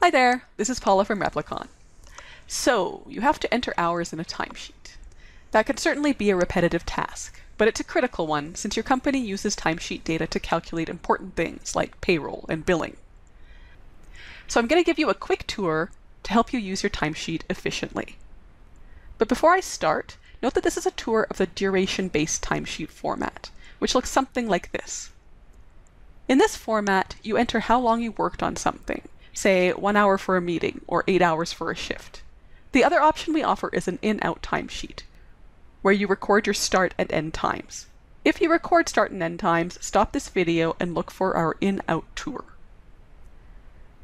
Hi there, this is Paula from Replicon. So, you have to enter hours in a timesheet. That can certainly be a repetitive task, but it's a critical one since your company uses timesheet data to calculate important things like payroll and billing. So I'm going to give you a quick tour to help you use your timesheet efficiently. But before I start, note that this is a tour of the duration-based timesheet format, which looks something like this. In this format, you enter how long you worked on something, say 1 hour for a meeting or 8 hours for a shift. The other option we offer is an in-out timesheet, where you record your start and end times. If you record start and end times, stop this video and look for our in-out tour.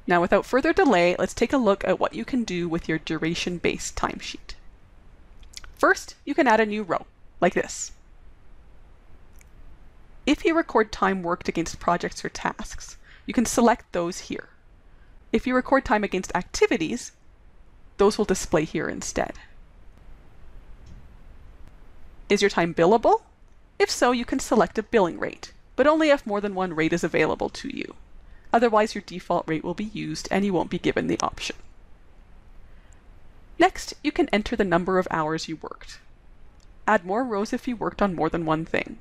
Now without further delay, let's take a look at what you can do with your duration-based timesheet. First, you can add a new row, like this. If you record time worked against projects or tasks, you can select those here. If you record time against activities, those will display here instead. Is your time billable? If so, you can select a billing rate, but only if more than one rate is available to you. Otherwise, your default rate will be used and you won't be given the option. Next, you can enter the number of hours you worked. Add more rows if you worked on more than one thing.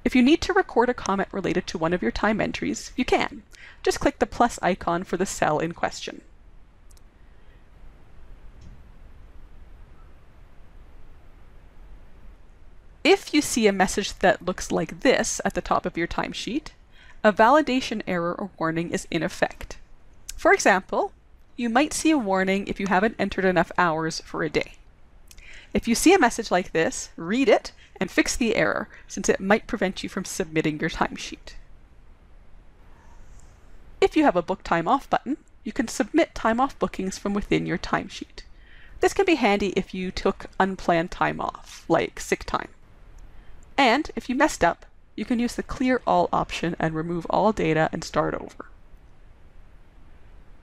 If you need to record a comment related to one of your time entries, you can. Just click the plus icon for the cell in question. If you see a message that looks like this at the top of your timesheet, a validation error or warning is in effect. For example, you might see a warning if you haven't entered enough hours for a day. If you see a message like this, read it and fix the error, since it might prevent you from submitting your timesheet. If you have a Book Time Off button, you can submit time off bookings from within your timesheet. This can be handy if you took unplanned time off, like sick time. And if you messed up, you can use the Clear All option and remove all data and start over.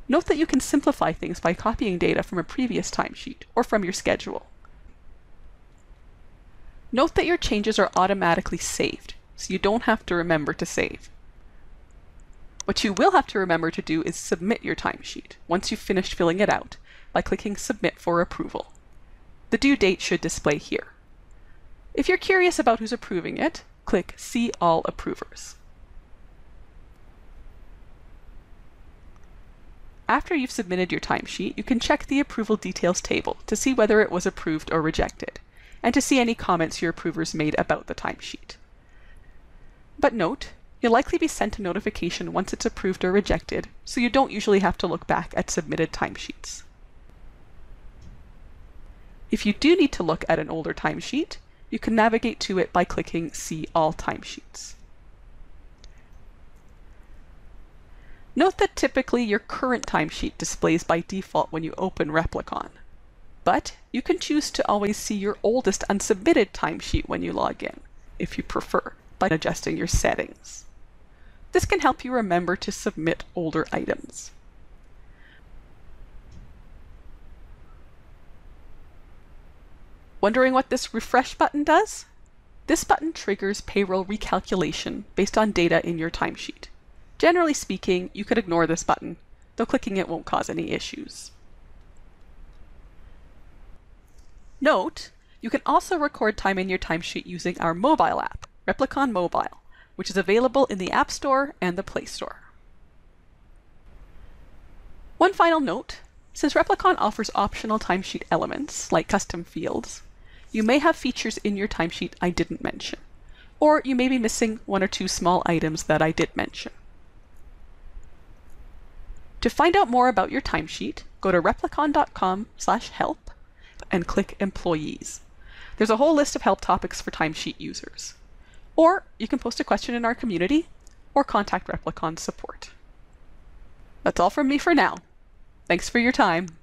Note that you can simplify things by copying data from a previous timesheet or from your schedule. Note that your changes are automatically saved, so you don't have to remember to save. What you will have to remember to do is submit your timesheet once you've finished filling it out by clicking Submit for approval. The due date should display here. If you're curious about who's approving it, click See All Approvers. After you've submitted your timesheet, you can check the Approval Details table to see whether it was approved or rejected, and to see any comments your approvers made about the timesheet. But note, you'll likely be sent a notification once it's approved or rejected, so you don't usually have to look back at submitted timesheets. If you do need to look at an older timesheet, you can navigate to it by clicking See All Timesheets. Note that typically your current timesheet displays by default when you open Replicon, but you can choose to always see your oldest unsubmitted timesheet when you log in, if you prefer, by adjusting your settings. This can help you remember to submit older items. Wondering what this refresh button does? This button triggers payroll recalculation based on data in your timesheet. Generally speaking, you could ignore this button, though clicking it won't cause any issues. Note, you can also record time in your timesheet using our mobile app, Replicon Mobile, which is available in the App Store and the Play Store. One final note, since Replicon offers optional timesheet elements, like custom fields, you may have features in your timesheet I didn't mention, or you may be missing one or two small items that I did mention. To find out more about your timesheet, go to replicon.com/help and click Employees. There's a whole list of help topics for timesheet users. Or you can post a question in our community or contact Replicon support. That's all from me for now. Thanks for your time.